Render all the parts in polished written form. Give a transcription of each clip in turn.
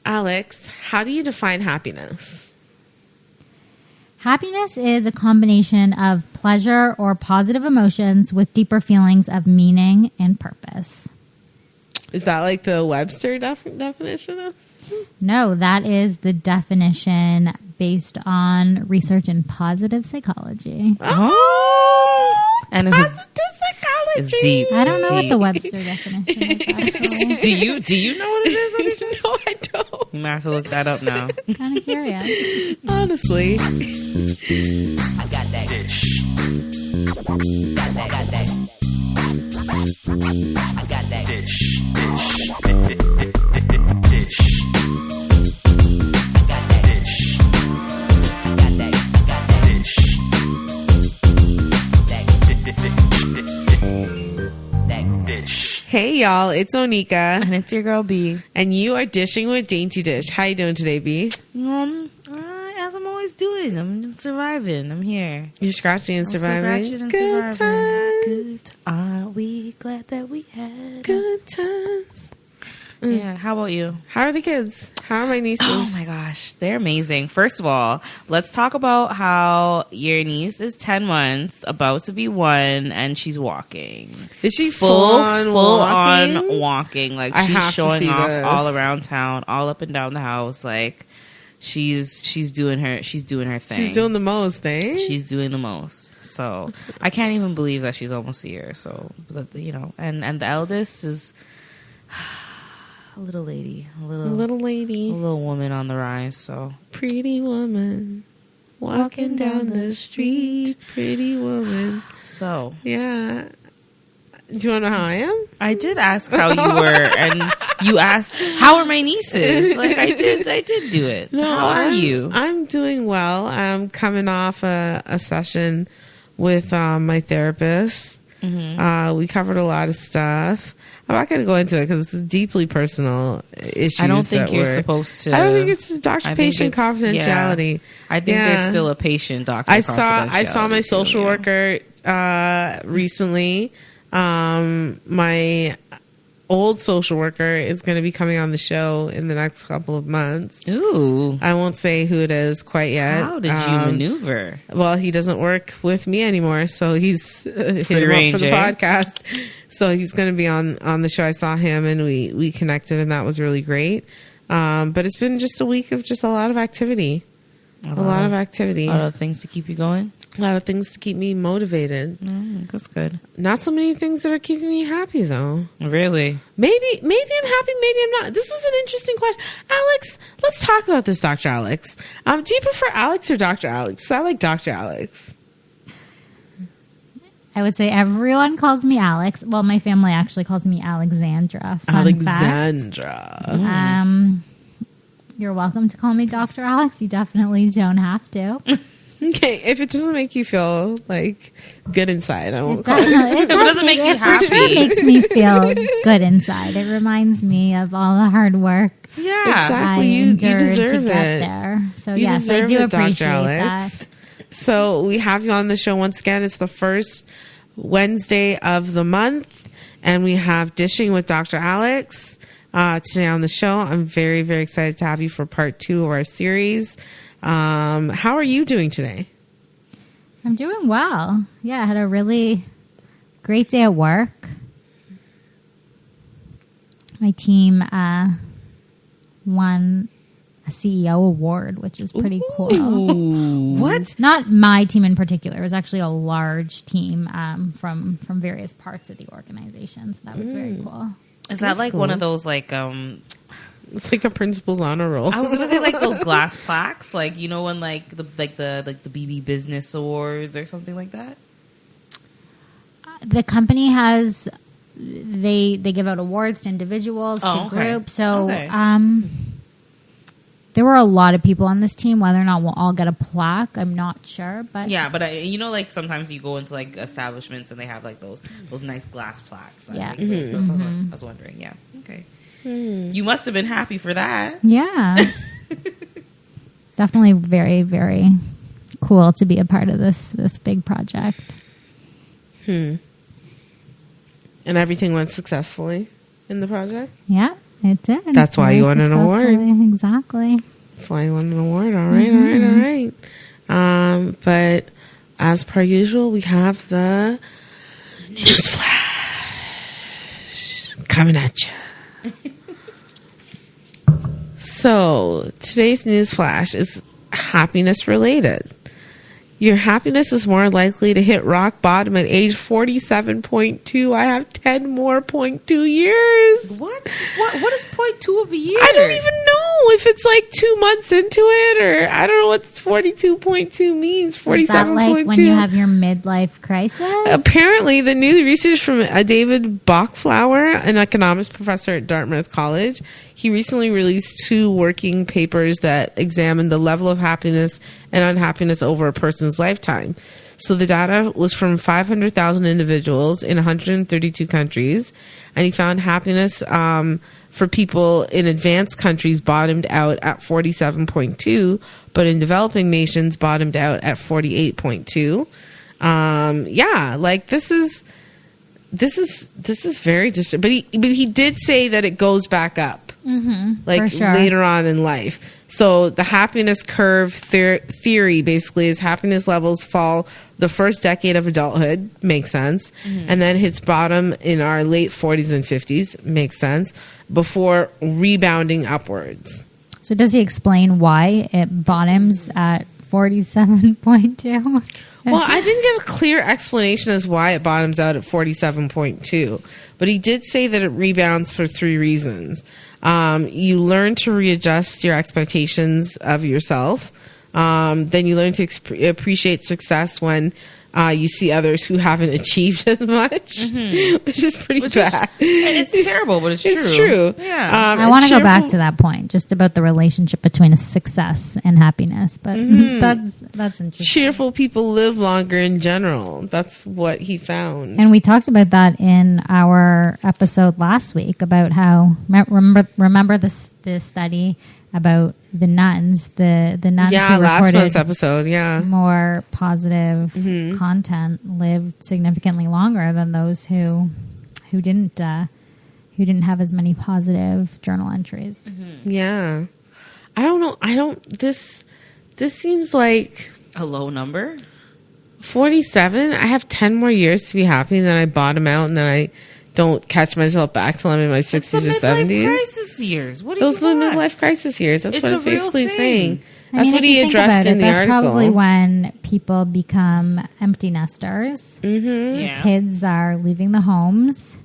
Alex, how do you define happiness? Happiness is a combination of pleasure or positive emotions with deeper feelings of meaning and purpose. Is that like the Webster definition of? No, that is the definition based on research in positive psychology. Oh, and positive psychology. It's deep. I don't know what deep. the Webster definition is, actually. Do you know what it is? No, I don't. You might have to look that up now. Kind of curious. Honestly. I got that dish. Got that. I got that dish. Dish. Dish. I got that dish. I got that dish. That dish. Hey, y'all. It's Onika. And it's your girl B. And you are dishing with Dainty Dish. How you doing today, B? As I'm always doing, I'm surviving. I'm here. You're scratching and surviving. Scratching and Good surviving. times. Are we glad that we had? Good times. Yeah. How about you? How are the kids? How are my nieces? Oh my gosh, they're amazing. First of all, let's talk about how your niece is 10 months, about to be 1, and she's walking. Is she Full on walking. Like, I have she's to showing see off this. all around town, all up and down the house. Like, she's doing her thing. She's doing the most, eh? She's doing the most. So I can't even believe that she's almost a year. So, you know, and the eldest is a little lady, a little woman on the rise. So Pretty woman walking down the street. Pretty woman. So Yeah. Do you want to know how I am? I did ask how you were, and you asked how are my nieces. Like I did do it. How are you? I'm doing well. I'm coming off a session with my therapist. Mm-hmm. We covered a lot of stuff. I'm not going to go into it because it's deeply personal issues. I don't think you're supposed to. I don't think it's doctor-patient confidentiality. Yeah. I think there's still a patient-doctor confidentiality. I saw my social worker recently. My old social worker is going to be coming on the show in the next couple of months. Ooh. I won't say who it is quite yet. How did you maneuver? Well, he doesn't work with me anymore, so he's hit him range, up for the eh? podcast. So he's going to be on the show. I saw him and we connected, and that was really great. But it's been just a week of just a lot of activity. A lot of activity. A lot of things to keep you going. A lot of things to keep me motivated. That's good. Not so many things that are keeping me happy, though. Really? Maybe I'm happy, maybe I'm not. This is an interesting question. Alex, let's talk about this, Dr. Alex. Do you prefer Alex or Dr. Alex? I like Dr. Alex. I would say everyone calls me Alex. Well, my family actually calls me Alexandra. Fun fact. You're welcome to call me Dr. Alex. You definitely don't have to. Okay, if it doesn't make you feel like good inside, I won't call It doesn't make you happy. For sure makes me feel good inside. It reminds me of all the hard work Yeah. Exactly. I You endured deserve to it. get there. So You yes, I deserve do it, Dr. appreciate Alex. that. So we have you on the show once again. It's the first Wednesday of the month, and we have Dyshing with Dr. Alex today on the show. I'm very, very excited to have you for part 2 of our series. How are you doing today? I'm doing well. Yeah, I had a really great day at work. My team won a CEO award, which is pretty cool. What? Not my team in particular. It was actually a large team from various parts of the organization. So that was very cool. Is that like cool. one of those like It's like a principal's honor roll. I was gonna say like those glass plaques, like you know when like the BB Business Awards or something like that. The company has they give out awards to individuals, to groups. So there were a lot of people on this team. Whether or not we'll all get a plaque, I'm not sure. But Yeah, but you know, like sometimes you go into like establishments and they have like those nice glass plaques. Yeah. So I was wondering. Yeah. Okay. You must have been happy for that. yeah, definitely very, very cool to be a part of this big project. And everything went successfully in the project? Yeah, It did. That's why you won an award. Exactly. That's why you won an award. All right, all right. But as per usual, we have the Newsflash coming at you. So today's Newsflash is happiness related. Your happiness is more likely to hit rock bottom at age 47.2. I have 10 more 0.2 years. What is 0.2 of a year? I don't even know if it's like 2 months into it, or I don't know what 42.2 means. 47.2. Is that like when you have your midlife crisis? Apparently, the new research from David Bachflower, an economics professor at Dartmouth College, he recently released 2 working papers that examined the level of happiness and unhappiness over a person's lifetime. So the data was from 500,000 individuals in 132 countries, and he found happiness for people in advanced countries bottomed out at 47.2, but in developing nations bottomed out at 48.2. Yeah, like this is very disturbing. But he did say that it goes back up. Like sure. Later on in life. So the happiness curve theory basically is happiness levels fall the first decade of adulthood, makes sense, and then hits bottom in our late 40s and 50s, makes sense, before rebounding upwards. So does he explain why it bottoms at 47.2? Well, I didn't get a clear explanation as why it bottoms out at 47.2, but he did say that it rebounds for 3 reasons. You learn to readjust your expectations of yourself. Then you learn to appreciate success when you see others who haven't achieved as much, which is pretty bad. It's terrible, but it's true. It's true. Yeah. I want to go back to that point, just about the relationship between a success and happiness. But that's interesting. Cheerful people live longer in general. That's what he found. And we talked about that in our episode last week about how remember this study about the nuns, the nuns who last reported month's episode, more positive content lived significantly longer than those who didn't have as many positive journal entries. Yeah, I don't know. This seems like A low number? 47. I have 10 more years to be happy, and then I bottom out, and then I don't catch myself back till I'm in my 60s or 70s. Crisis years. What do Those you are the want? midlife crisis years. That's what It's it's a real basically thing. saying. I That's mean, what if he you think addressed about in it, the that's article. probably when people become empty nesters. Yeah. Kids are leaving the homes.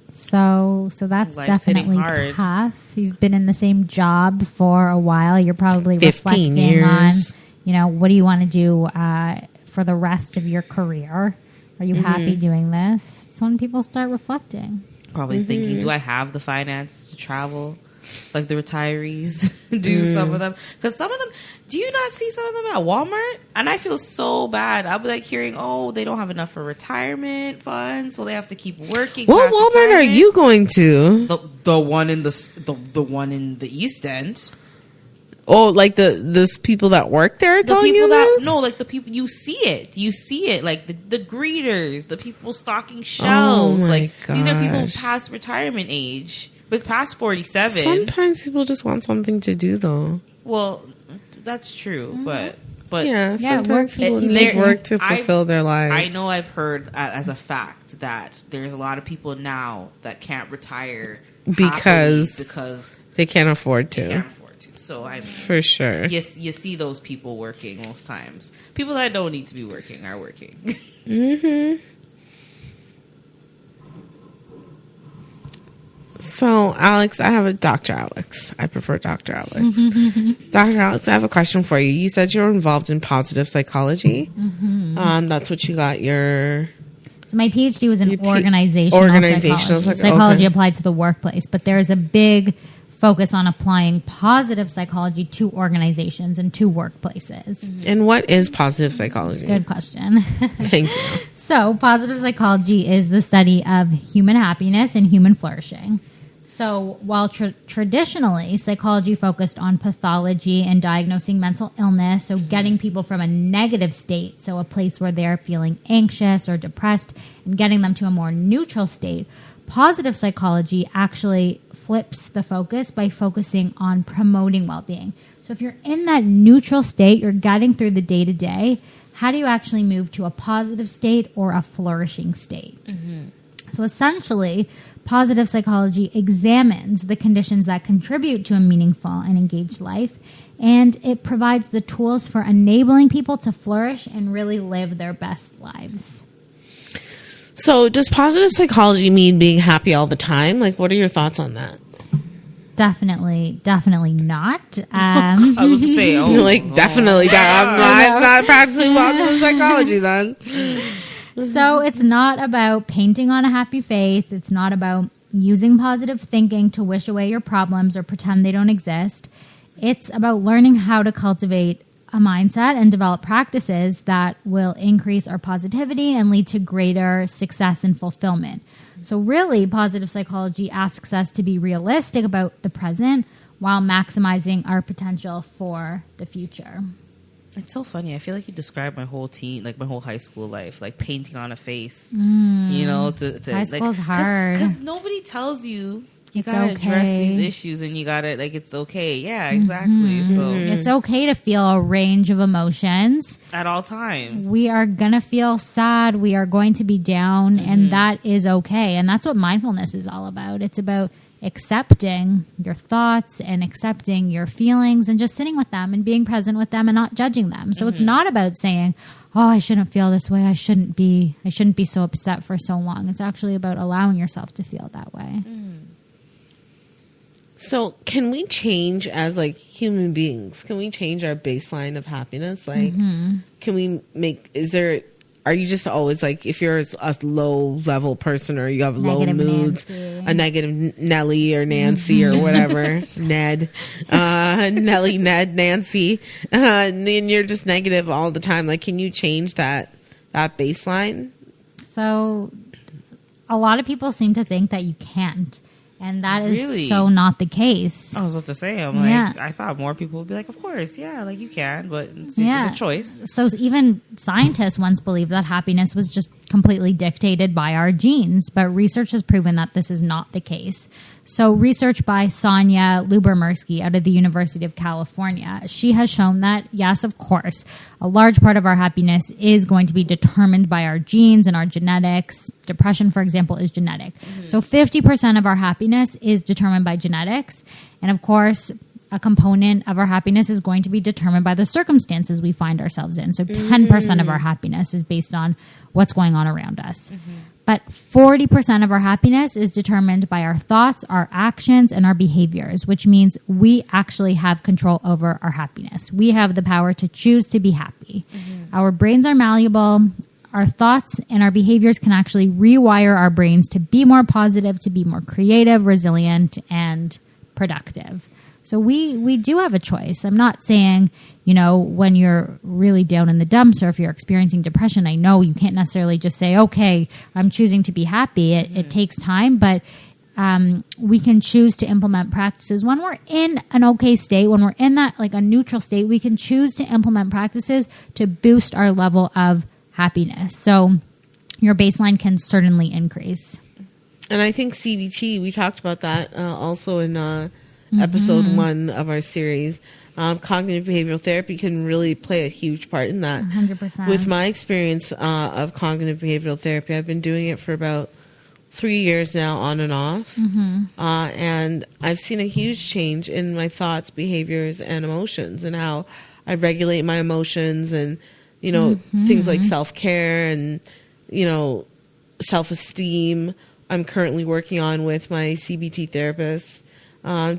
So that's Life's hitting definitely hard. tough. You've been in the same job for a while. You're probably 15 reflecting years. on, what do you want to do for the rest of your career? Are you happy doing this? So when people start reflecting. Probably thinking, do I have the finances to travel like the retirees do? Some of them, because some of them, do you not see some of them at Walmart? And I feel so bad. I'll be like hearing, they don't have enough for retirement funds, so they have to keep working. What past Walmart are retirement. you going to? The one in the one in the East End. Oh, like this people that work there are The telling people you that this? like the people you see it like the greeters, the people stocking shelves. Oh my like these are people gosh. past retirement age, but past 47. Sometimes people just want something to do, though. Well, that's true, but Yeah, Yeah, work sometimes people keeps you need busy. work to fulfill their lives. I know I've heard as a fact that there's a lot of people now that can't retire happily because they can't afford they to. can't afford to. So For sure. yes, you see those people working most times. People that don't need to be working are working. So, Alex, I have Dr. Alex. I prefer Dr. Alex. Dr. Alex, I have a question for you. You said you're involved in positive psychology. That's what you got your... So my PhD was in Your organizational psychology. Psychology okay. applied to the workplace, but there's a big focus on applying positive psychology to organizations and to workplaces. And what is positive psychology? Good question. Thank you. So positive psychology is the study of human happiness and human flourishing. So while traditionally psychology focused on pathology and diagnosing mental illness, so getting people from a negative state, so a place where they're feeling anxious or depressed, and getting them to a more neutral state, positive psychology actually flips the focus by focusing on promoting well-being. So if you're in that neutral state, you're getting through the day-to-day, how do you actually move to a positive state or a flourishing state? So essentially, positive psychology examines the conditions that contribute to a meaningful and engaged life, and it provides the tools for enabling people to flourish and really live their best lives. So does positive psychology mean being happy all the time? Like, what are your thoughts on that? Definitely not. I was to say, You're like, definitely that. I'm not practicing positive psychology then. So it's not about painting on a happy face. It's not about using positive thinking to wish away your problems or pretend they don't exist. It's about learning how to cultivate a mindset and develop practices that will increase our positivity and lead to greater success and fulfillment. So really, positive psychology asks us to be realistic about the present while maximizing our potential for the future. It's so funny. I feel like you described my whole like my whole high school life, like painting on a face. To High school's hard. Because nobody tells you It's gotta address okay. these issues, and you gotta it's okay. Yeah, exactly. So It's okay to feel a range of emotions. at all times, We are going to feel sad. We are going to be down, and that is okay. And that's what mindfulness is all about. It's about accepting your thoughts and accepting your feelings and just sitting with them and being present with them and not judging them. So it's not about saying, oh, I shouldn't feel this way. I shouldn't be so upset for so long. It's actually about allowing yourself to feel that way. So can we change as like human beings? Can we change our baseline of happiness? Like, can we are you just always like, if you're a low level person or you have Negative low moods, Nancy. a negative Nelly or Nancy or whatever, Ned, Nelly, Ned, Nancy, and you're just negative all the time. Like, can you change that baseline? So a lot of people seem to think that you can't. And that is Really? so not the case. I was about to say, I'm like, Yeah. I thought more people would be like, of course, yeah, like you can, but it's Yeah. a choice. So even scientists once believed that happiness was just completely dictated by our genes, but research has proven that this is not the case. So research by Sonia Lubermersky out of the University of California, she has shown that, yes, of course, a large part of our happiness is going to be determined by our genes and our genetics. Depression, for example, is genetic. So 50% of our happiness is determined by genetics. And of course, a component of our happiness is going to be determined by the circumstances we find ourselves in. So 10% of our happiness is based on what's going on around us. But 40% of our happiness is determined by our thoughts, our actions, and our behaviors, which means we actually have control over our happiness. We have the power to choose to be happy. Our brains are malleable. Our thoughts and our behaviors can actually rewire our brains to be more positive, to be more creative, resilient, and productive. So we do have a choice. I'm not saying, when you're really down in the dumps or if you're experiencing depression, I know you can't necessarily just say, okay, I'm choosing to be happy. It takes time, but we can choose to implement practices. When we're in an okay state, when we're in that like a neutral state, we can choose to implement practices to boost our level of happiness. So your baseline can certainly increase. And I think CBT, we talked about that also in episode 1 of our series. Cognitive behavioral therapy can really play a huge part in that. 100%. With my experience of cognitive behavioral therapy, I've been doing it for about 3 years now, on and off. And I've seen a huge change in my thoughts, behaviors, and emotions, and how I regulate my emotions, and things like self-care and self-esteem. I'm currently working on with my CBT therapist.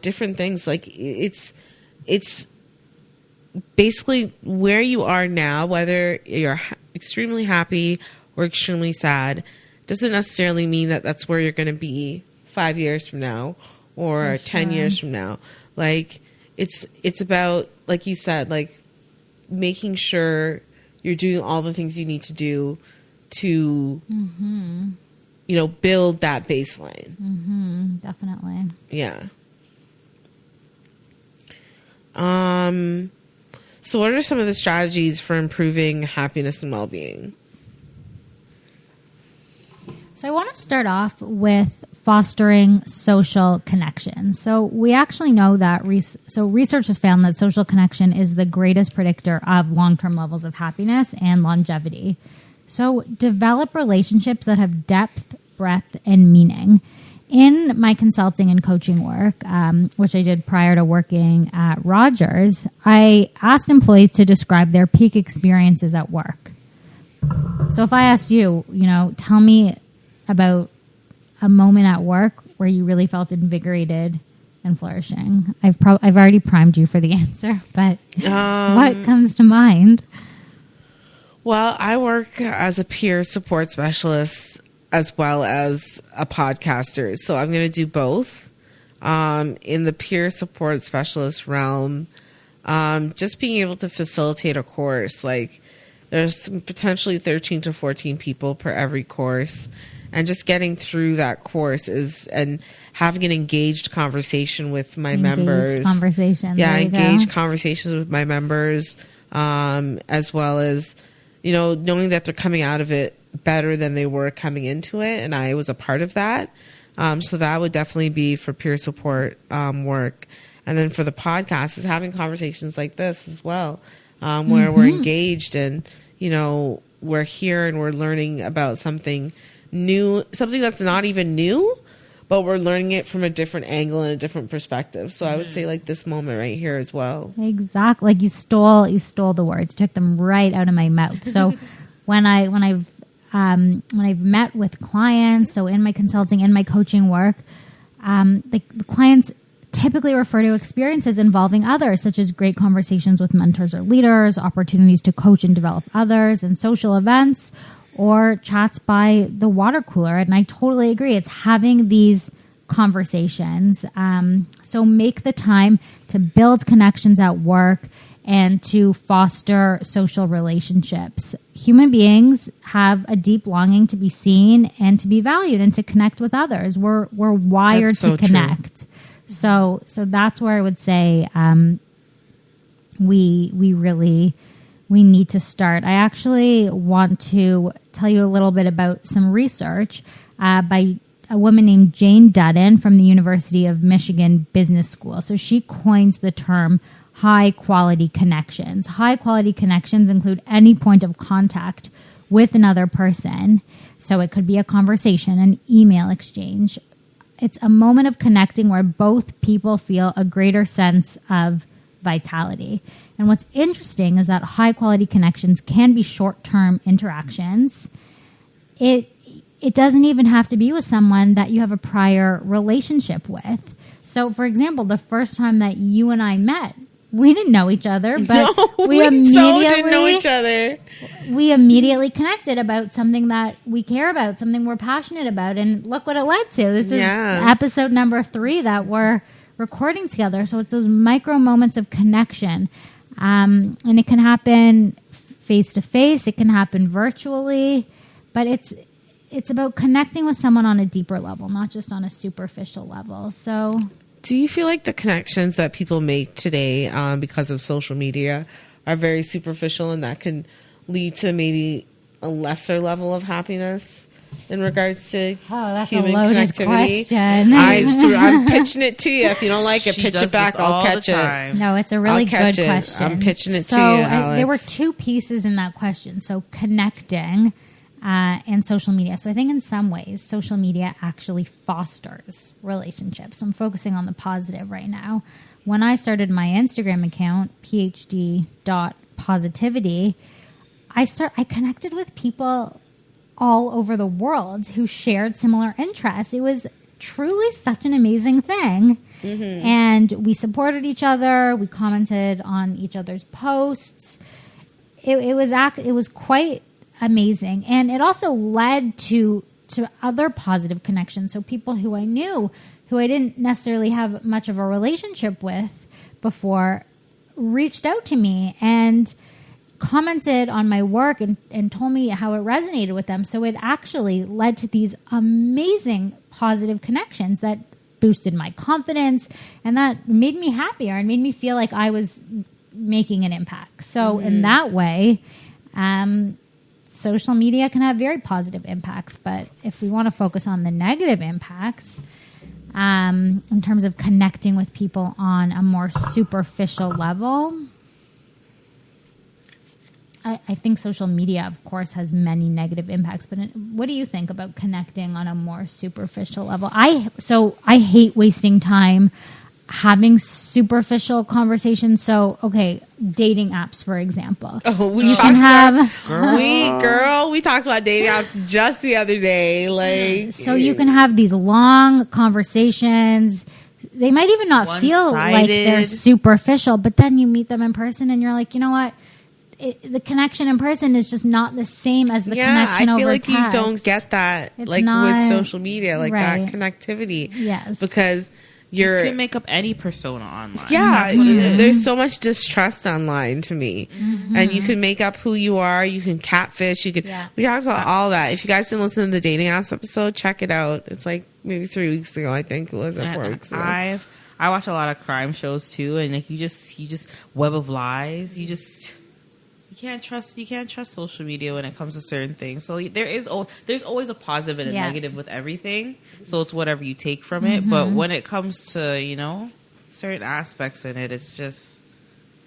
Different things, like it's basically where you are now, whether you're extremely happy or extremely sad, doesn't necessarily mean that that's where you're going to be 5 years from now or 10 years from now. Like it's about, like you said, like making sure you're doing all the things you need to do to build that baseline. Definitely. Yeah. So what are some of the strategies for improving happiness and well-being? So I want to start off with fostering social connection. So we actually know that research has found that social connection is the greatest predictor of long-term levels of happiness and longevity. So develop relationships that have depth, breadth, and meaning. In my consulting and coaching work, which I did prior to working at Rogers, I asked employees to describe their peak experiences at work. So if I asked you, tell me about a moment at work where you really felt invigorated and flourishing. I've already primed you for the answer, but what comes to mind? Well, I work as a peer support specialist as well as a podcaster. So I'm going to do both. In the peer support specialist realm, just being able to facilitate a course. Like there's potentially 13 to 14 people per every course. And just getting through that course and having an engaged conversation with my members. Conversation. Yeah, engaged conversations with my members, as well as, knowing that they're coming out of it better than they were coming into it. And I was a part of that. So that would definitely be for peer support work. And then for the podcast is having conversations like this as well, where we're engaged and, we're here and we're learning about something new, something that's not even new, but we're learning it from a different angle and a different perspective. So I would say like this moment right here as well. Exactly. Like you stole the words, took them right out of my mouth. So when I've met with clients, so in my consulting, in my coaching work, the clients typically refer to experiences involving others, such as great conversations with mentors or leaders, opportunities to coach and develop others, and social events, or chats by the water cooler. And I totally agree. It's having these conversations. So make the time to build connections at work and to foster social relationships. Human beings have a deep longing to be seen and to be valued and to connect with others. We're wired to connect. True. So that's where I would say we need to start. I actually want to tell you a little bit about some research by a woman named Jane Dudden from the University of Michigan Business School. So she coins the term high-quality connections. High-quality connections include any point of contact with another person. So it could be a conversation, an email exchange. It's a moment of connecting where both people feel a greater sense of vitality. And what's interesting is that high-quality connections can be short-term interactions. It doesn't even have to be with someone that you have a prior relationship with. So, for example, the first time that you and I met, we didn't know each other, but we immediately didn't know each other. We immediately connected about something that we care about, something we're passionate about, and look what it led to. This is episode number 3 that we're recording together. So it's those micro moments of connection, and it can happen face to face. It can happen virtually, but it's about connecting with someone on a deeper level, not just on a superficial level. So. Do you feel like the connections that people make today because of social media are very superficial and that can lead to maybe a lesser level of happiness in regards to human connectivity? Question. I'm pitching it to you. If you don't like it, pitch it back. I'll catch it. No, it's a really good question. I'm pitching it to you, Alex. There were 2 pieces in that question. So connecting and social media. So I think in some ways, social media actually fosters relationships. I'm focusing on the positive right now. When I started my Instagram account, phd.positivity, I connected with people all over the world who shared similar interests. It was truly such an amazing thing. Mm-hmm. And we supported each other. We commented on each other's posts. It was quite amazing. And it also led to other positive connections. So people who I knew, who I didn't necessarily have much of a relationship with before, reached out to me and commented on my work and told me how it resonated with them. So it actually led to these amazing positive connections that boosted my confidence and that made me happier and made me feel like I was making an impact. So in that way, social media can have very positive impacts, but if we want to focus on the negative impacts, in terms of connecting with people on a more superficial level, I think social media, of course, has many negative impacts. But what do you think about connecting on a more superficial level? I hate wasting time having superficial conversations. So, okay, dating apps, for example. Oh, we talked about dating apps just the other day. Like, so you can have these long conversations. They might even not feel like they're superficial, but then you meet them in person and you're like, you know what? The connection in person is just not the same as the connection over text. I feel like you don't get that with social media, like that connectivity. Yes. Because you can make up any persona online. Yeah, there's so much distrust online to me. Mm-hmm. And you can make up who you are. You can catfish. We talked about all that. If you guys didn't listen to the dating apps episode, check it out. It's like maybe 3 weeks ago, I think it was, or 4 weeks ago. I watch a lot of crime shows too, and like you just web of lies. You can't trust social media when it comes to certain things. So there's always a positive and a negative with everything. So it's whatever you take from it. But when it comes to, certain aspects in it, it's just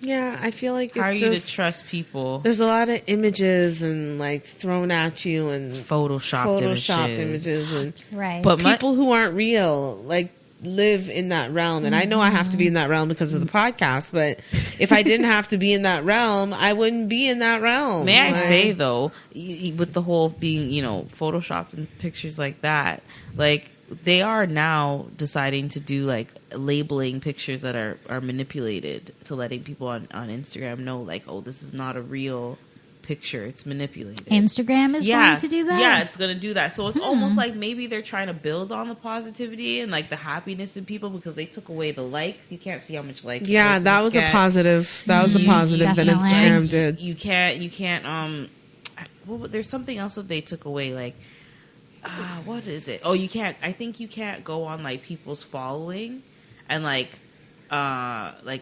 I feel like it's how are you to trust people? There's a lot of images and like thrown at you and photoshopped images and but people who aren't real like live in that realm. And I know I have to be in that realm because of the podcast, but if I didn't have to be in that realm, I wouldn't be in that realm. May I say though, with the whole being, photoshopped and pictures like that, like they are now deciding to do like labeling pictures that are manipulated to letting people on Instagram know like, oh, this is not a real picture, it's manipulated. Instagram is going to do that? Yeah, it's going to do that. So it's almost like maybe they're trying to build on the positivity and like the happiness in people because they took away the likes. You can't see how much likes. Yeah, that was a positive. That was a positive that Instagram did. You can't there's something else that they took away, like what is it? Oh, I think you can't go on like people's following and like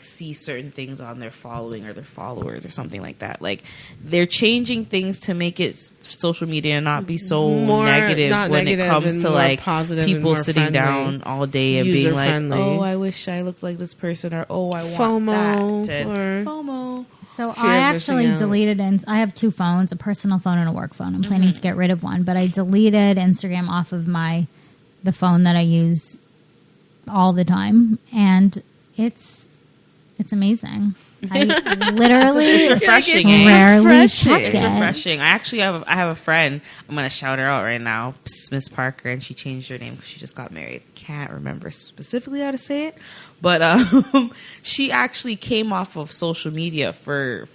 see certain things on their following or their followers or something like that. Like they're changing things to make it social media not be so negative when it comes to like people sitting down all day and being like, oh, I wish I looked like this person, or oh, I want FOMO that, and FOMO. So I actually deleted, and I have 2 phones, a personal phone and a work phone. I'm planning to get rid of one, but I deleted Instagram off of the phone that I use all the time, and it's amazing. I literally it's refreshing. Rarely check it. It's refreshing. I actually have a friend. I'm going to shout her out right now, Miss Parker, and she changed her name because she just got married. Can't remember specifically how to say it, but she actually came off of social media for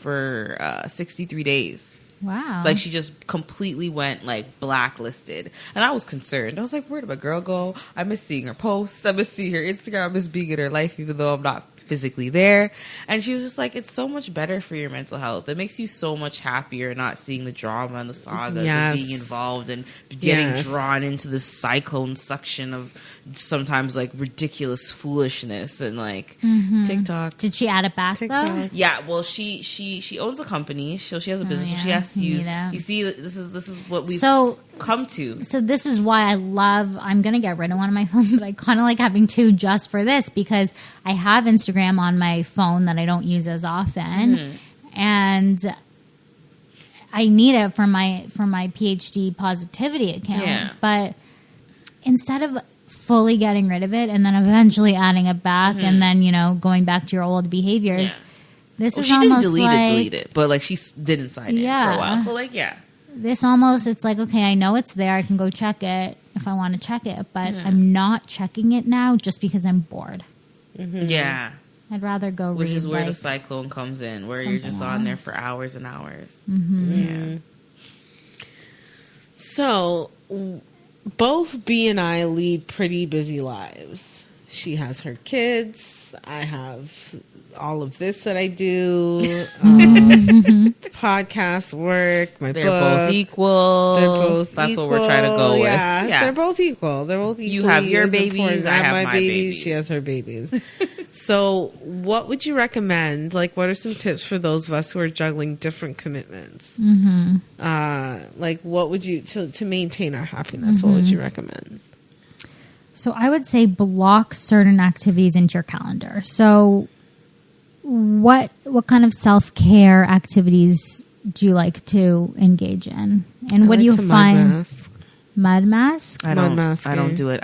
63 days. Wow. Like she just completely went like blacklisted. And I was concerned. I was like, where did my girl go? I miss seeing her posts. I miss seeing her Instagram. I miss being in her life even though I'm not physically there. And she was just like, it's so much better for your mental health. It makes you so much happier not seeing the drama and the sagas and being involved and getting drawn into this cyclone suction of sometimes like ridiculous foolishness and like TikTok. Did she add it back though? Yeah, well she owns a company, so she has a business, so she has to use. You see, this is what we've come to. So this is why I'm gonna get rid of one of my phones, but I kind of like having 2 just for this because I have Instagram on my phone that I don't use as often, and I need it for my PhD positivity account. Yeah. But instead of fully getting rid of it and then eventually adding it back and then going back to your old behaviors, this is almost she didn't delete it, but like she didn't sign in for a while. So like this almost, it's like, okay, I know it's there, I can go check it if I want to check it, but I'm not checking it now just because I'm bored. Yeah. I'd rather go Which read, is where like, the cyclone comes in, where you're just on there for hours and hours. Mm-hmm. Yeah. So, both B and I lead pretty busy lives. she has her kids. I have all of this that I do. Podcast, work, my They're book. both equal. They're both That's equal. what we're trying to go with. Yeah, they're both equal. They're both equal. You have your as babies, important. I have my babies. babies. She has her babies. So what would you recommend? Like, what are some tips for those of us who are juggling different commitments? Like, what would you, to maintain our happiness, what would you recommend? So I would say block certain activities into your calendar. So what kind of self-care activities do you like to engage in? And what do you find? Mud mask? I don't do it.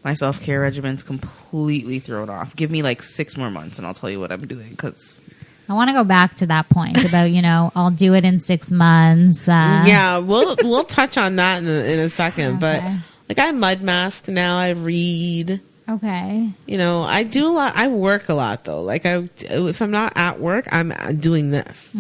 My self-care regimen's completely thrown off. Give me like 6 more months and I'll tell you what I'm doing, because I want to go back to that point about, I'll do it in 6 months. Yeah, we'll touch on that in a second. Okay. But like, I mud mask now. I read. Okay. I do a lot. I work a lot though. Like, if I'm not at work, I'm doing this.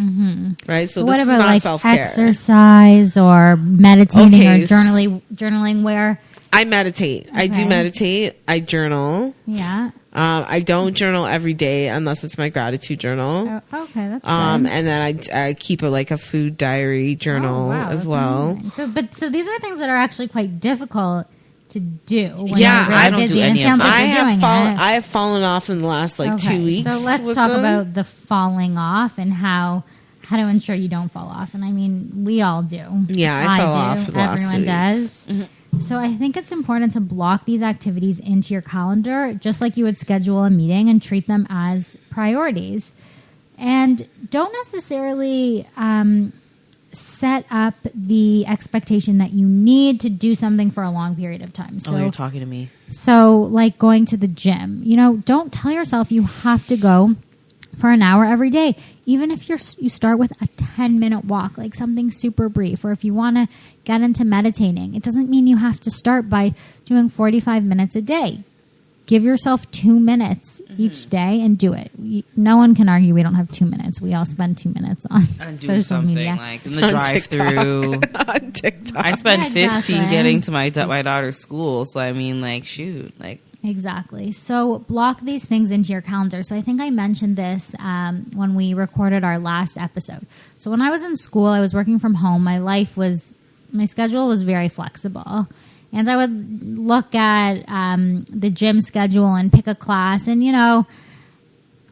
Right. So what this about is not like self-care. Exercise or meditating Okay. or journaling where? I meditate. I do Okay. meditate. I journal. Yeah. I don't journal every day unless it's my gratitude journal. Oh, okay, that's good. And then I keep a food diary journal as that's well. amazing. So these are things that are actually quite difficult to do. When Yeah, you're really I don't busy. do And any it of sounds that. like you're doing it. I have fallen off in the last 2 weeks. So let's with talk them. about the falling off and how to ensure you don't fall off. And I mean, we all do. Yeah, I fell off for the last 2 Everyone weeks. does. So I think it's important to block these activities into your calendar, just like you would schedule a meeting, and treat them as priorities. And don't necessarily set up the expectation that you need to do something for a long period of time. So you're talking to me. So, like going to the gym, don't tell yourself you have to go for an hour every day. Even if you start with a 10-minute walk, like something super brief, or if you want to get into meditating, it doesn't mean you have to start by doing 45 minutes a day. Give yourself 2 minutes each day and do it. No one can argue we don't have 2 minutes. We all spend 2 minutes on social something media. like in the drive-through. On TikTok. I spent Yeah, 15 exactly. getting to my daughter's school, so I mean, shoot, Exactly. So block these things into your calendar. So I think I mentioned this when we recorded our last episode. So when I was in school, I was working from home. My schedule was very flexible. And I would look at the gym schedule and pick a class. And,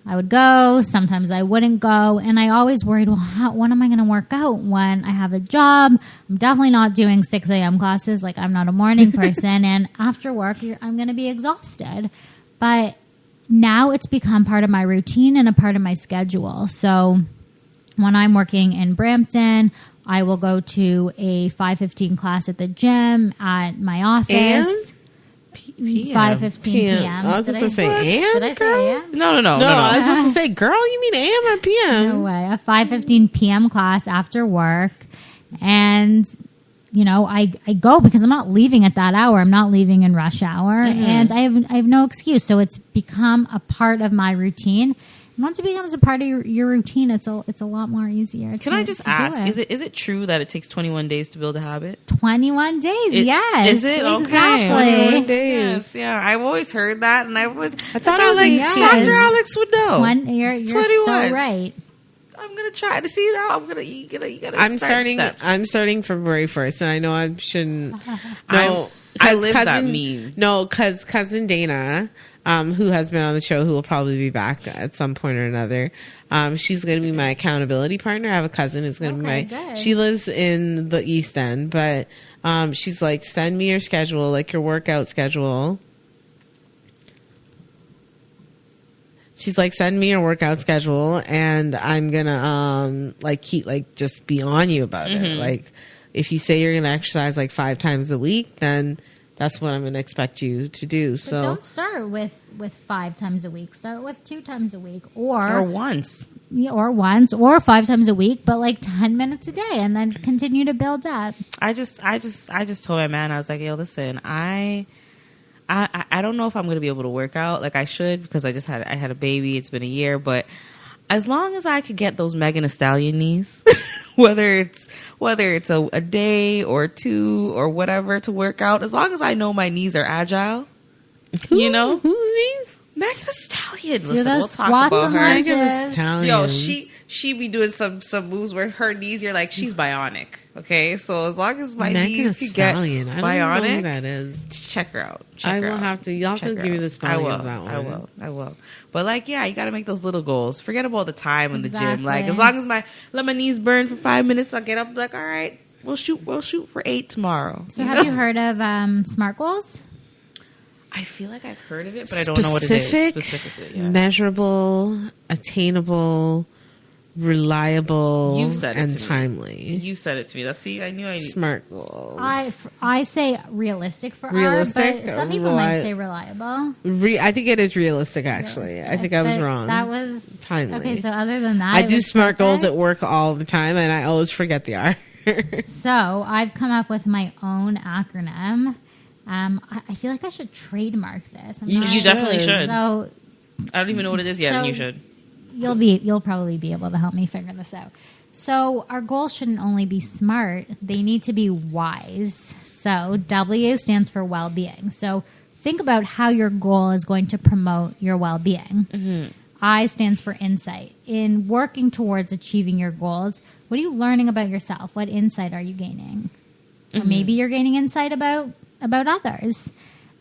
I would go. Sometimes I wouldn't go. And I always worried, well, when am I going to work out when I have a job? I'm definitely not doing 6 a.m. classes. Like, I'm not a morning person. And after work, I'm going to be exhausted. But now it's become part of my routine and a part of my schedule. So when I'm working in Brampton, I will go to a 5:15 class at the gym at my office. 5:15 p.m. I was Did about to say AM. Did I say AM? No. No, I was about to say, girl, you mean AM or PM? No way. A 5:15 p.m. class after work. And, I go because I'm not leaving at that hour. I'm not leaving in rush hour. And I have no excuse. So it's become a part of my routine. And once it becomes a part of your routine, it's a lot more easier. Can I just ask, is it true that it takes 21 days to build a habit? 21 days, yes. Is it? Okay. Exactly. 21 days. Yes, yeah. I've always heard that, and I thought it was Dr. Alex would know. You're It's so 21. right. I'm gonna try to see that. You gotta. I'm start starting. steps. I'm starting February 1st, and I know I shouldn't. I live that meme. No, because cousin Dana, who has been on the show, who will probably be back at some point or another. She's going to be my accountability partner. I have a cousin who's going to be good. She lives in the East End, but she's like, send me your schedule, like your workout schedule. She's like, send me your workout schedule, and I'm gonna just be on you about it. Like, if you say you're gonna exercise 5 times a week, then that's what I'm gonna expect you to do. But don't start with 5 times a week. Start with 2 times a week, or once. or once, or 5 times a week, but 10 minutes a day, and then continue to build up. I just told my man, I was like, yo, listen, I don't know if I'm going to be able to work out like I should, because I had a baby. It's been a year, but as long as I could get those Megan Thee Stallion knees, whether it's a day or 2 or whatever to work out, as long as I know my knees are agile, You know? Whose knees? Megan Thee Stallion. Do Listen, those we'll talk squats about and her. lunges. Megan Thee Stallion. Yo, she be doing some moves where her knees, you're like, she's bionic. Okay, so as long as my Megan knees Thee can get Stallion. I don't bionic, know who that is. check her out. I will have to. You'll have to give me the spelling of that one. I will. But like, yeah, you got to make those little goals. Forget about the time in the gym. Like, Exactly. as long as let my knees burn for 5 minutes, I'll get up. Like, all right, we'll shoot for 8 tomorrow. So have you heard of SMART goals? I feel like I've heard of it, but I don't know what it is specifically. Yeah. Measurable, attainable, reliable, You said it and to me. timely. You said it to me. I knew I SMART goals. I say realistic for Realistic? R, but some people might say reliable. I think it is realistic, actually. I think I was But wrong. That was Timely. Okay, so other than that, I it do was SMART goals perfect. at work all the time, and I always forget the R. So I've come up with my own acronym. I feel like I should trademark this. You definitely should. So I don't even know what it is yet, and you should. you'll probably be able to help me figure this out. So our goals shouldn't only be smart; they need to be wise. So W stands for well-being. So think about how your goal is going to promote your well-being. Mm-hmm. I stands for insight. In working towards achieving your goals, what are you learning about yourself? What insight are you gaining? Or maybe you're gaining insight about others.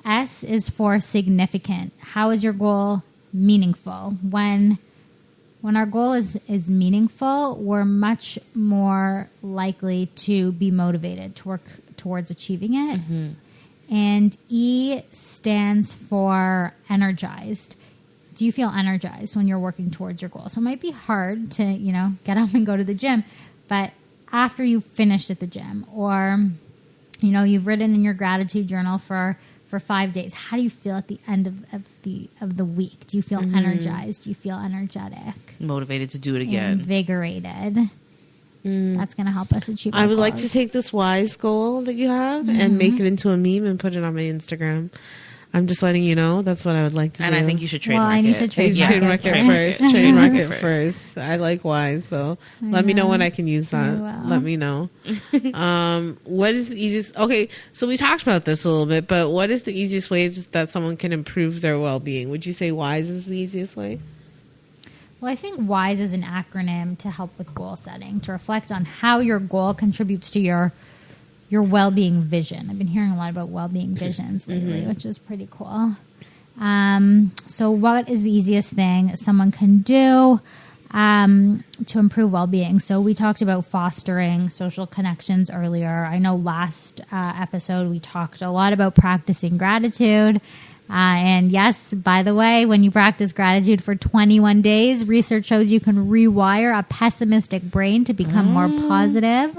S is for significant. How is your goal meaningful? When our goal is meaningful, we're much more likely to be motivated to work towards achieving it. And E stands for energized. Do you feel energized when you're working towards your goal? So it might be hard to, get up and go to the gym, but after you've finished at the gym, or you've written in your gratitude journal for 5 days, how do you feel at the end of the week? Do you feel energized? Do you feel energetic? Motivated to do it again. Invigorated. That's going to help us achieve our I would like goals. to take this wise goal that you have and make it into a meme and put it on my Instagram. I'm just letting you know that's what I would like to do. And I think you should Well, trademark I need it. to trademark trademark it it first. first. Trademark it First. first. I like wise, so let me know when I can use that. will. Let me know. What is the easiest? Okay, so we talked about this a little bit, but what is the easiest way that someone can improve their well-being? Would you say wise is the easiest way? Well, I think WISE is an acronym to help with goal setting, to reflect on how your goal contributes to your well-being vision. I've been hearing a lot about well-being visions lately, which is pretty cool. So what is the easiest thing someone can do to improve well-being? So we talked about fostering social connections earlier. I know last episode we talked a lot about practicing gratitude. And yes, by the way, when you practice gratitude for 21 days, research shows you can rewire a pessimistic brain to become more positive.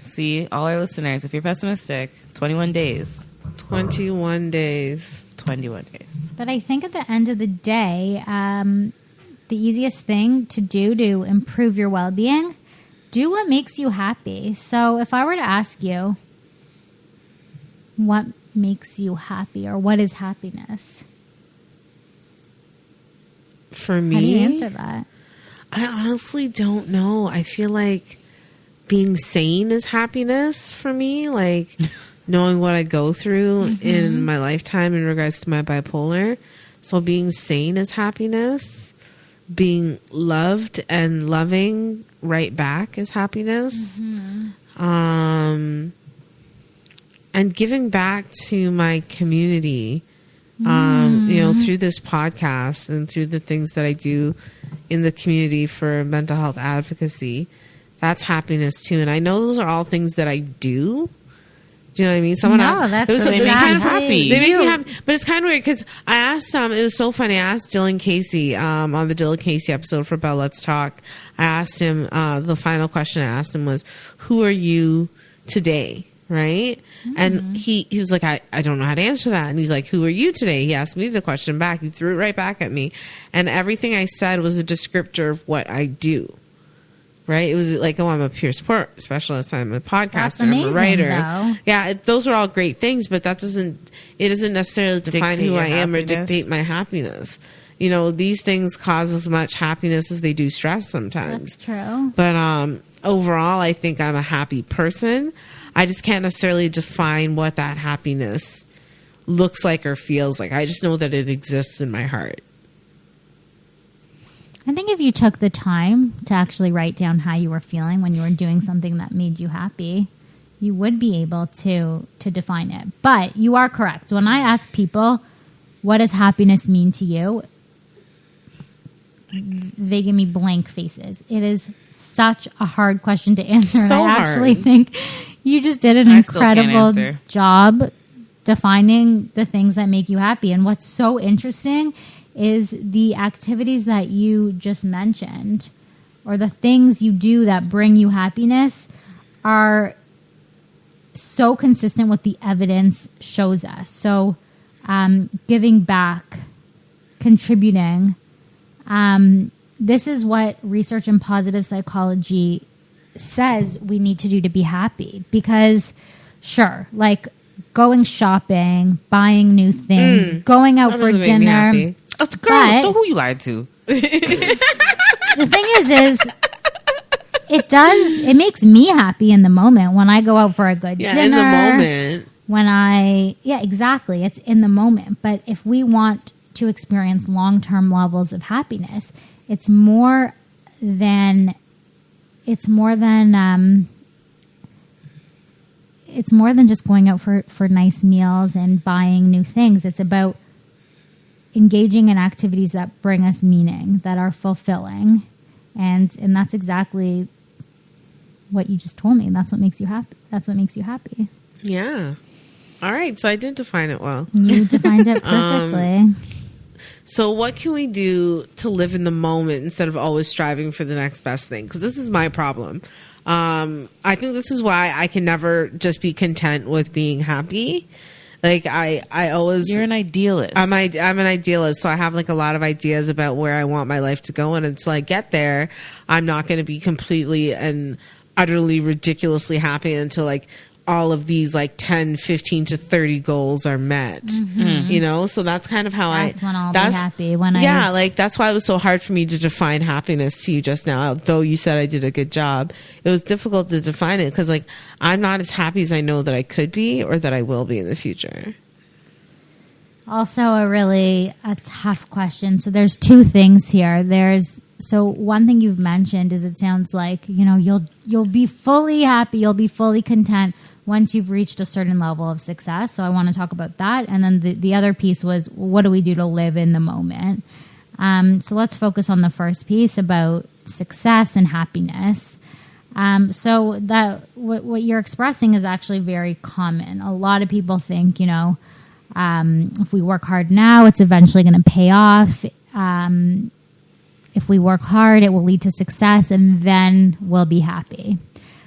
See, all our listeners, if you're pessimistic, 21 days. 21 days. 21 days. But I think at the end of the day, the easiest thing to do to improve your well-being, do what makes you happy. So if I were to ask you, what makes you happy, or what is happiness? For me, How do you answer that? I honestly don't know. I feel like being sane is happiness for me. Like knowing what I go through in my lifetime in regards to my bipolar. So being sane is happiness. Being loved and loving right back is happiness. And giving back to my community, through this podcast and through the things that I do in the community for mental health advocacy, that's happiness too. And I know those are all things that I do. Do you know what I mean? They make you happy. They make me happy, but it's kind of weird because I asked it was so funny. I asked Dylan Casey on the Dylan Casey episode for Bell Let's Talk. I asked him the final question I asked him was, "Who are you today?" Right? And he was like, I don't know how to answer that. And he's like, "Who are you today?" He asked me the question back. He threw it right back at me. And everything I said was a descriptor of what I do. Right? It was like, I'm a peer support specialist. I'm a podcaster. I'm a writer. Though. Yeah, those are all great things, but it doesn't necessarily define Dictate who your I am or happiness. dictate my happiness. These things cause as much happiness as they do stress sometimes. That's true. But overall, I think I'm a happy person. I just can't necessarily define what that happiness looks like or feels like. I just know that it exists in my heart. I think if you took the time to actually write down how you were feeling when you were doing something that made you happy, you would be able to define it. But you are correct. When I ask people, what does happiness mean to you? They give me blank faces. It is such a hard question to answer. So and I actually hard. think you just did an I still can't incredible answer. job defining the things that make you happy. And what's so interesting is the activities that you just mentioned, or the things you do that bring you happiness, are so consistent with the evidence shows us. So giving back, contributing, this is what research in positive psychology says we need to do to be happy. Because sure, like going shopping, buying new things, going out That for doesn't make me dinner. happy. Oh, But- girl, who you lied to? The thing is it makes me happy in the moment when I go out for a good Yeah, dinner. in the moment. Exactly. It's in the moment. But if we want to experience long-term levels of happiness, it's more than just going out for nice meals and buying new things. It's about engaging in activities that bring us meaning, that are fulfilling. And that's exactly what you just told me. That's what makes you happy. That's what makes you happy. Yeah. All right. So I did define it well. You defined it perfectly. So what can we do to live in the moment instead of always striving for the next best thing? Because this is my problem. I think this is why I can never just be content with being happy. Like I always, You're an idealist. I'm an idealist, so I have like a lot of ideas about where I want my life to go, and until I get there, I'm not going to be completely and utterly ridiculously happy until like all of these like 10, 15 to 30 goals are met. You know, so that's kind of how That's when I'll be happy. Like that's why it was so hard for me to define happiness to you just now. Though you said I did a good job, it was difficult to define it because like I'm not as happy as I know that I could be or that I will be in the future. Also a tough question. So there's two things here. So one thing you've mentioned is it sounds like, you know, you'll be fully happy, you'll be fully content once you've reached a certain level of success. So I want to talk about that. And then the other piece was, what do we do to live in the moment? So let's focus on the first piece about success and happiness. So that what you're expressing is actually very common. A lot of people think, you know, if we work hard now, it's eventually going to pay off. If we work hard, it will lead to success, and then we'll be happy.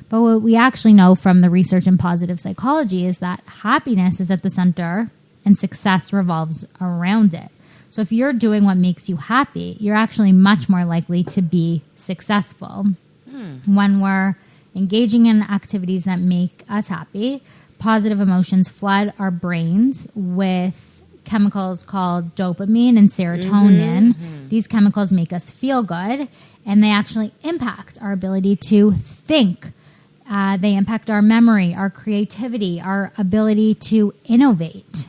But what we actually know from the research in positive psychology is that happiness is at the center and success revolves around it. So if you're doing what makes you happy, you're actually much more likely to be successful. When we're engaging in activities that make us happy, positive emotions flood our brains with chemicals called dopamine and serotonin. These chemicals make us feel good, and they actually impact our ability to think. They impact our memory, our creativity, our ability to innovate.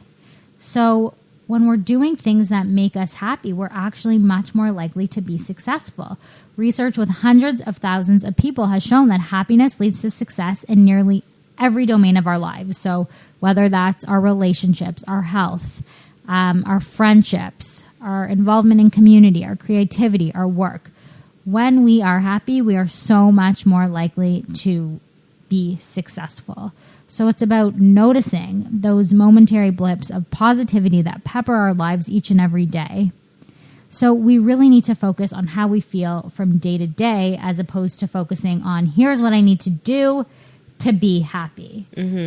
So when we're doing things that make us happy, we're actually much more likely to be successful. Research with hundreds of thousands of people has shown that happiness leads to success in nearly every domain of our lives. So whether that's our relationships, our health, our friendships, our involvement in community, our creativity, our work. When we are happy, we are so much more likely to be successful. So it's about noticing those momentary blips of positivity that pepper our lives each and every day. So we really need to focus on how we feel from day to day as opposed to focusing on here's what I need to do to be happy.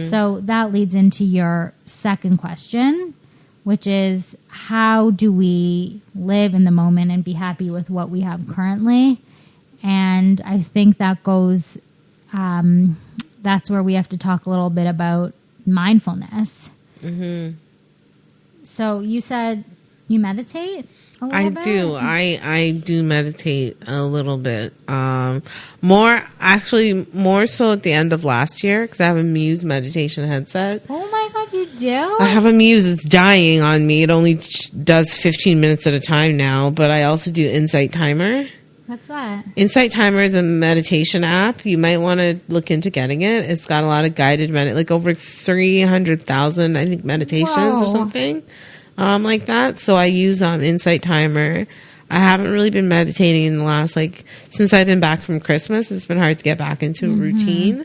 So that leads into your second question, which is how do we live in the moment and be happy with what we have currently? And I think that goes, that's where we have to talk a little bit about mindfulness. So you said you meditate a little bit? Do. I do meditate a little bit. More so at the end of last year because I have a Muse meditation headset. Oh my God, do? I have a muse. It's dying on me. It only does 15 minutes at a time now, but I also do Insight Timer. What's that? Insight Timer is a meditation app. You might want to look into getting it. It's got a lot of guided like over 300,000, I think, meditations or something like that. So I use Insight Timer. I haven't really been meditating in the last, since I've been back from Christmas. It's been hard to get back into a routine.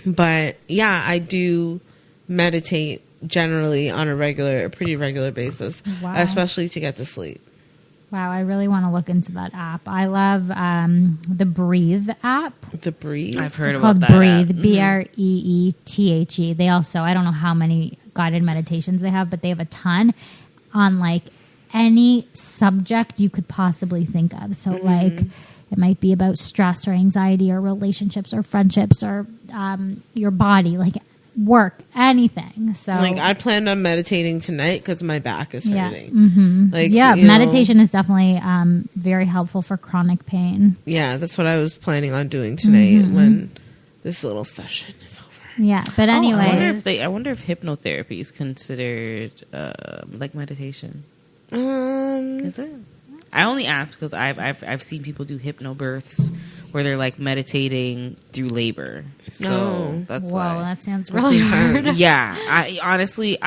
But yeah, I do meditate generally on a pretty regular basis, especially to get to sleep. Wow, I really want to look into that app. I love the Breathe app. The Breathe? I've heard It's about called that. Breathe, App. BREETHE. They also, I don't know how many guided meditations they have, but they have a ton on any subject you could possibly think of. So it might be about stress or anxiety or relationships or friendships or your body, work, anything. So I planned on meditating tonight because my back is hurting. Meditation is definitely very helpful for chronic pain. Yeah, that's what I was planning on doing tonight when this little session is over. Yeah, but anyway, I wonder if hypnotherapy is considered meditation. Is it? I only ask because I've seen people do hypnobirths where they're meditating through labor. So that's why. That sounds really hard. Yeah, I honestly,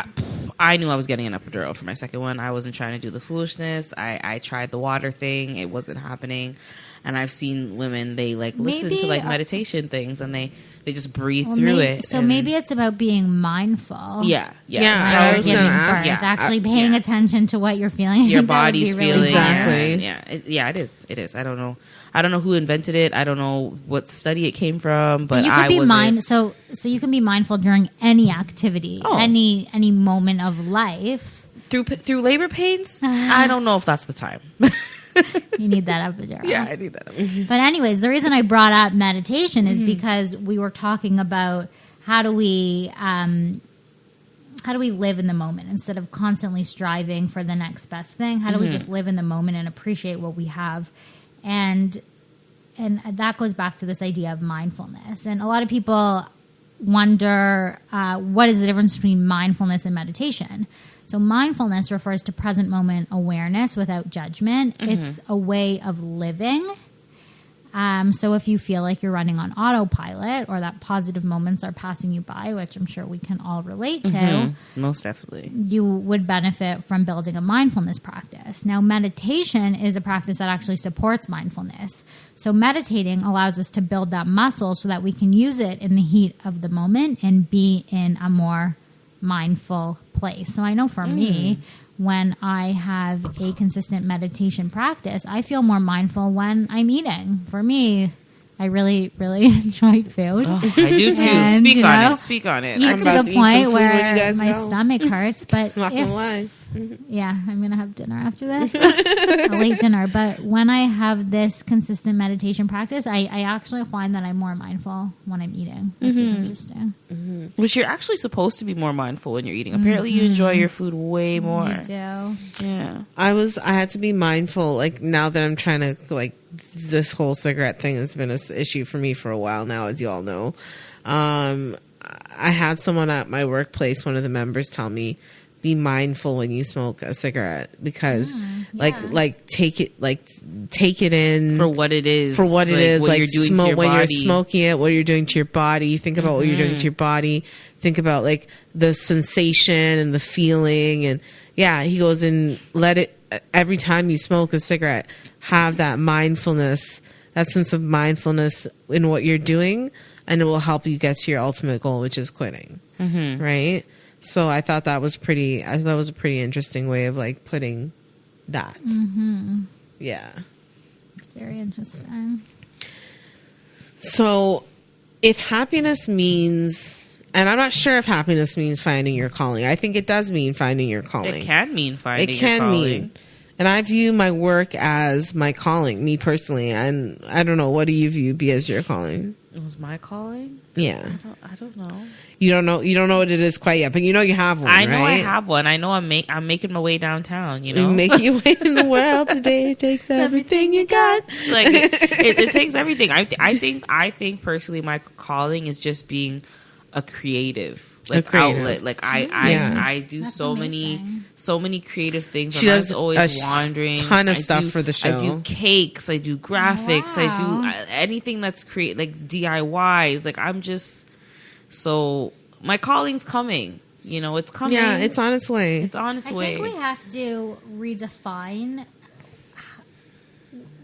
I knew I was getting an epidural for my second one. I wasn't trying to do the foolishness. I tried the water thing. It wasn't happening. And I've seen women, they listen to meditation things and they just breathe through it. So maybe it's about being mindful. Yeah. I was giving gonna birth, ask. actually paying attention to what you're feeling. Your body's feeling. Exactly. It is. I don't know who invented it. I don't know what study it came from, but you could be so you can be mindful during any activity, any moment of life. Through labor pains. I don't know if that's the time. You need that epidural. Yeah, I need that. But anyways, the reason I brought up meditation is because we were talking about how do we live in the moment instead of constantly striving for the next best thing? How do we just live in the moment and appreciate what we have? And that goes back to this idea of mindfulness. And a lot of people wonder what is the difference between mindfulness and meditation. So mindfulness refers to present moment awareness without judgment. It's a way of living. So if you feel like you're running on autopilot or that positive moments are passing you by, which I'm sure we can all relate to, most definitely, you would benefit from building a mindfulness practice. Now, meditation is a practice that actually supports mindfulness. So meditating allows us to build that muscle so that we can use it in the heat of the moment and be in a more mindful place. So I know for me, when I have a consistent meditation practice, I feel more mindful when I'm eating. For me, I really, really enjoy food. Oh, I do too. And, Speak on it. Eat to the point where my go. stomach hurts. But Not gonna lie. yeah, I'm going to have dinner after this. A late dinner. But when I have this consistent meditation practice, I actually find that I'm more mindful when I'm eating, which is interesting. Which you're actually supposed to be more mindful when you're eating. Apparently you enjoy your food way more. I do. Yeah. I had to be mindful, now that I'm trying to, this whole cigarette thing has been an issue for me for a while now, as you all know. I had someone at my workplace, one of the members, tell me, be mindful when you smoke a cigarette because take it in for what it is, what you're doing to your when body. You're smoking it, what you're doing to your body. Think about what you're doing to your body. Think about the sensation and the feeling. And he goes and let it, every time you smoke a cigarette, have that mindfulness, that sense of mindfulness in what you're doing, and it will help you get to your ultimate goal, which is quitting. Right. So I thought that was a pretty interesting way of putting that. Yeah. It's very interesting. So if happiness means, and I'm not sure if happiness means finding your calling. I think it does mean finding your calling. It can mean finding your calling. And I view my work as my calling, me personally. And I don't know, what do you view as your calling? It was my calling? Yeah. I don't know. You don't know what it is quite yet, but you know you have one. I know right? I have one. I know I'm making my way downtown. You make your way in the world today. It takes everything you got. It takes everything. I think personally, my calling is just being a creative. outlet. Like I do That's so amazing. many creative things. She does always wandering. Ton of I stuff do- for the show. I do cakes. I do graphics. I do Wow. anything that's like DIYs. Like I'm just so my calling's coming. You know, it's coming. Yeah, it's on its way. It's on its I way. think we have to redefine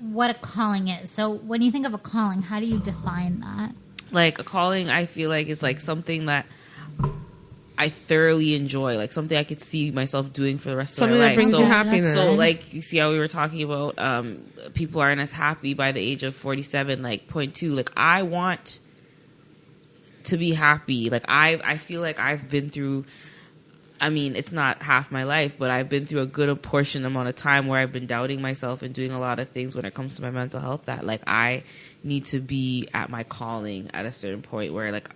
what a calling is. So when you think of a calling, how do you define that? Like a calling, I feel like is like something that I thoroughly enjoy, like something I could see myself doing for the rest Something of my that life. brings so, you happiness. So, like you see how we were talking about, people aren't as happy by the age of 47. Like point two, like I want to be happy. Like I feel like I've been through. I mean, it's not half my life, but I've been through a good portion amount of time where I've been doubting myself and doing a lot of things when it comes to my mental health that like I need to be at my calling at a certain point where like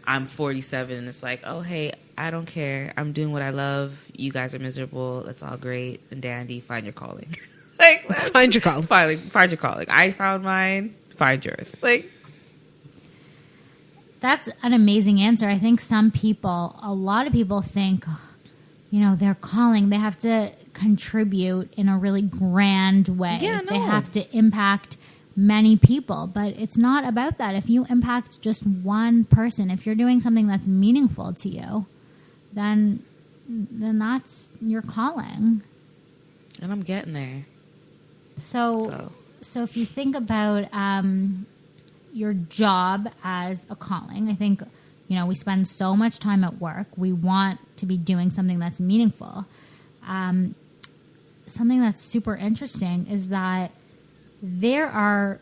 I'm 47 and it's like, oh, hey, I don't care. I'm doing what I love. You guys are miserable. That's all great and dandy. Find your calling. Like, Find your calling. Find your calling. I found mine. Find yours. Like, That's an amazing answer. I think a lot of people think, you know, their calling, they have to contribute in a really grand way. Yeah, They no. have to impact many people, but it's not about that. If you impact just one person, if you're doing something that's meaningful to you, then that's your calling. and I'm getting there. So if you think about your job as a calling, I think, you know, we spend so much time at work. We want to be doing something that's meaningful. Something that's super interesting is that it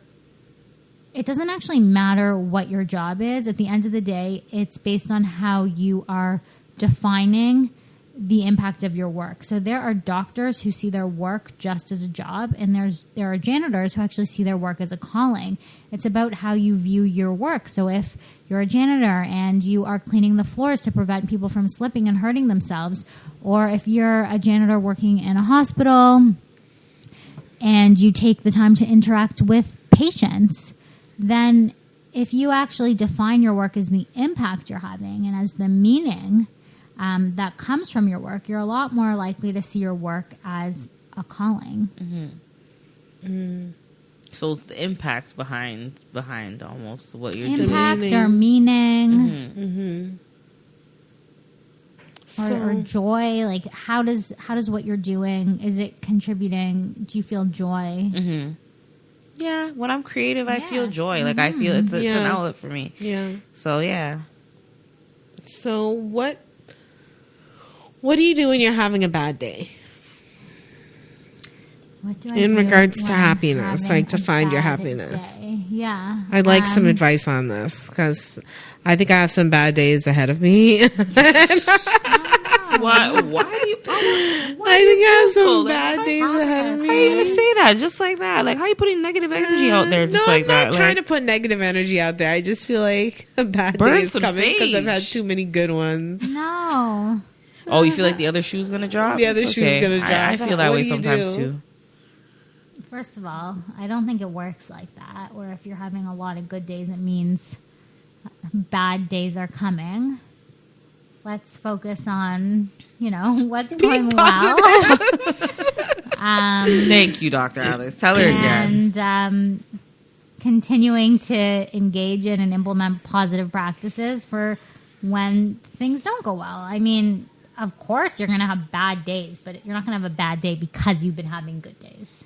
doesn't actually matter what your job is. At the end of the day, it's based on how you are defining the impact of your work. So there are doctors who see their work just as a job, and there are janitors who actually see their work as a calling. It's about how you view your work. So if you're a janitor and you are cleaning the floors to prevent people from slipping and hurting themselves, or if you're a janitor working in a hospital and you take the time to interact with patients, then if you actually define your work as the impact you're having and as the meaning that comes from your work, you're a lot more likely to see your work as a calling. So it's the impact behind almost what you're doing. Impact or meaning or joy. Like how does what you're doing, is it contributing? Do you feel joy? Yeah, when I'm creative, I feel joy. Like I feel it's an outlet for me. Yeah. So yeah. So what do you do when you're having a bad day? What do I In do regards to when I'm happiness, having like to a find your bad happiness. day? Yeah. I'd like some advice on this because I think I have some bad days ahead of me. Why do you? I think I have some bad days ahead of me. How are you gonna say that just like that? Like, how are you putting negative energy out there just like that? I'm not trying to put negative energy out there. I just feel like a bad Burn day is some coming because I've had sage. too many good ones. No. Oh, you feel like the other shoe's gonna drop? The other It's shoe's gonna drop. I feel that What way do you sometimes do? too. First of all, I don't think it works like that, where if you're having a lot of good days, it means bad days are coming. Let's focus on, you know, what's going well. Thank you, Dr. Alex. Tell her again. And continuing to engage in and implement positive practices for when things don't go well. I mean, of course you're going to have bad days, but you're not going to have a bad day because you've been having good days.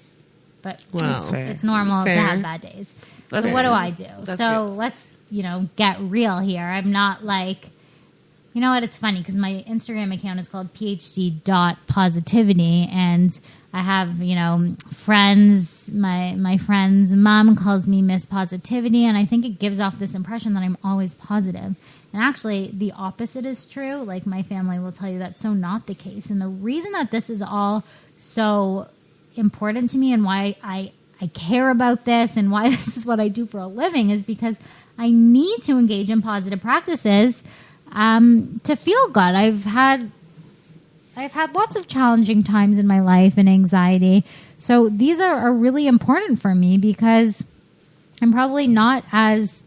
But Wow. it's normal to Fair. have bad days. That's so what do fair. I do? That's So fair. let's, you know, get real here. I'm not like, you know what? It's funny because my Instagram account is called phd.positivity, and I have, you know, friends. My friend's mom calls me Miss Positivity, and I think it gives off this impression that I'm always positive. And actually, the opposite is true. Like, my family will tell you that's so not the case. And the reason that this is all so important to me and why I care about this and why this is what I do for a living is because I need to engage in positive practices to feel good. I've had lots of challenging times in my life and anxiety. So these are really important for me because I'm probably not as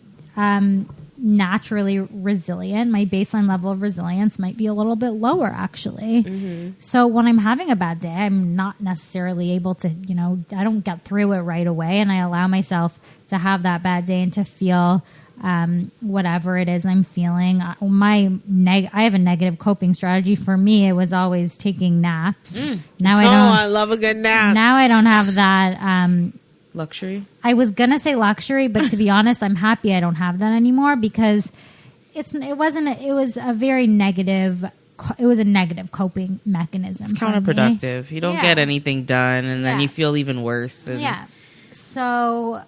naturally resilient. My baseline level of resilience might be a little bit lower, actually. So when I'm having a bad day, I'm not necessarily able to, I don't get through it right away, and I allow myself to have that bad day and to feel whatever it is I'm feeling. I have a negative coping strategy. For me, it was always taking naps. Now I love a good nap. Now I don't have that. Luxury. I was gonna say luxury, but to be honest, I'm happy I don't have that anymore because it was a negative coping mechanism. It's counterproductive. You don't get anything done, and then you feel even worse. Yeah. So,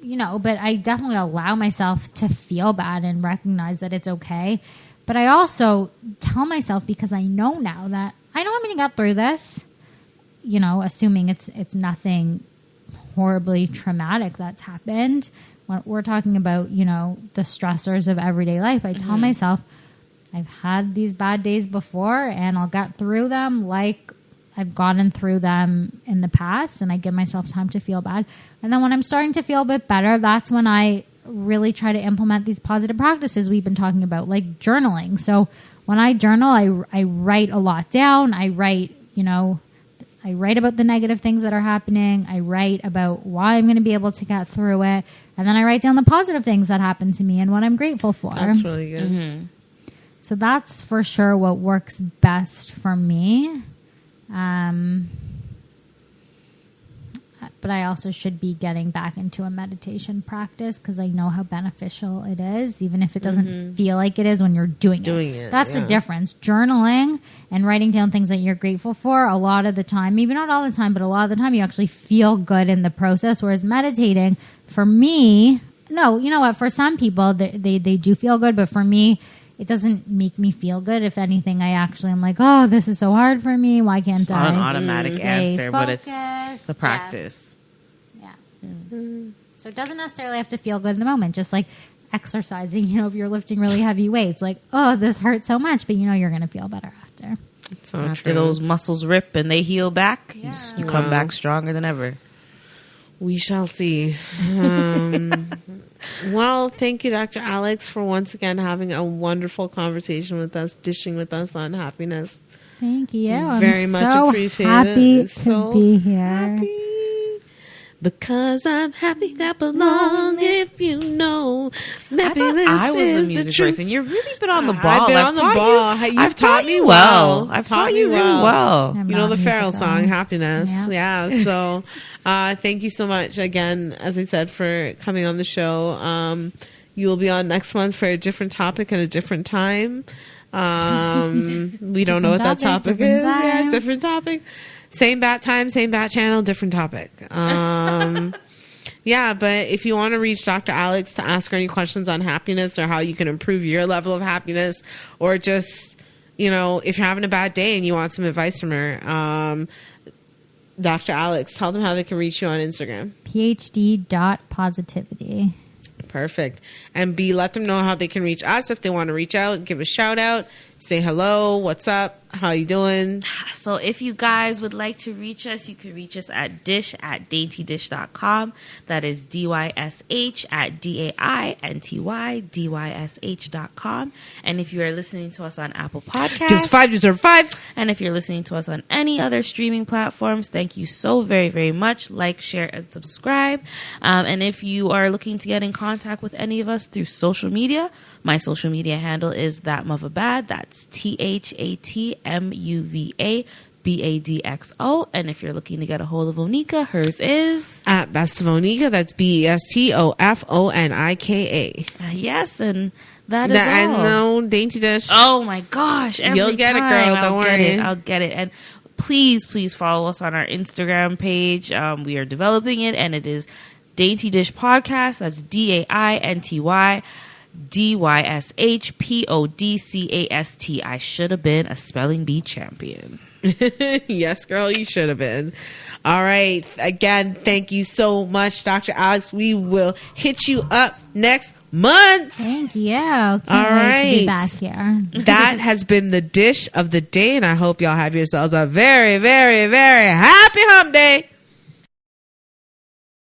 but I definitely allow myself to feel bad and recognize that it's okay. But I also tell myself, because I know now that I know I'm going to get through this, assuming it's nothing horribly traumatic that's happened. When we're talking about, the stressors of everyday life, I tell myself I've had these bad days before and I'll get through them like I've gotten through them in the past, and I give myself time to feel bad. And then when I'm starting to feel a bit better, that's when I really try to implement these positive practices we've been talking about, like journaling. So when I journal, I write a lot down. I write about the negative things that are happening. I write about why I'm going to be able to get through it. And then I write down the positive things that happen to me and what I'm grateful for. That's really good. So that's for sure what works best for me. But I also should be getting back into a meditation practice because I know how beneficial it is, even if it doesn't feel like it is when you're doing it. That's the difference. Journaling and writing down things that you're grateful for, a lot of the time, maybe not all the time, but a lot of the time you actually feel good in the process. Whereas meditating, for me, no, you know what? For some people, they do feel good, but for me, it doesn't make me feel good. If anything, I actually am like, oh, this is so hard for me. Why can't it's I? It's not an automatic answer, focused? But it's the practice. So it doesn't necessarily have to feel good in the moment. Just like exercising, if you're lifting really heavy weights, like, oh, this hurts so much, but you're going to feel better after. So after those muscles rip and they heal back, you come back stronger than ever. We shall see. Well, thank you, Dr. Alex, for once again having a wonderful conversation with us, dishing with us on happiness. Thank you. Very I'm much so appreciate happy it. to be here. Happy. Because I'm happy I belong, if you know. I thought I was the music person. You've really been on the ball. I've been on the ball. I've taught you well. I've taught you really well. You know the Farrell song, Happiness. Yeah. So thank you so much again, as I said, for coming on the show. You will be on next month for a different topic at a different time. We don't know what that topic is. Yeah, different topic. Same bat time, same bat channel, different topic. Yeah, but if you want to reach Dr. Alex to ask her any questions on happiness or how you can improve your level of happiness, or just, if you're having a bad day and you want some advice from her, Dr. Alex, tell them how they can reach you on Instagram. phd.positivity. Perfect. And B, let them know how they can reach us if they want to reach out, give a shout out, say hello, what's up, how you doing? So if you guys would like to reach us, you can reach us at dysh@daintydysh.com. That is dysh@daintydysh.com. And if you are listening to us on Apple Podcasts, give us 5, deserve 5. And if you're listening to us on any other streaming platforms, thank you so very, very much. Like, share, and subscribe. And if you are looking to get in contact with any of us through social media, my social media handle is thatmuvabad. That's ThatMuvabadxo. And if you're looking to get a hold of Onika, hers is at Best of Onika. That's BESTOFONIKA. Yes, and that is all. And no Dainty Dish. Oh my gosh! You'll get it, girl. Don't worry. I'll get it. And please follow us on our Instagram page. We are developing it, and it is Dainty Dish Podcast. That's DAINTY DYSHPODCAST. I should have been a spelling bee champion. Yes, girl, you should have been. All right. Again, thank you so much, Dr. Alex. We will hit you up next month. Thank you. Can't wait to be back here. That has been the dish of the day, and I hope y'all have yourselves a very, very, very happy hump day.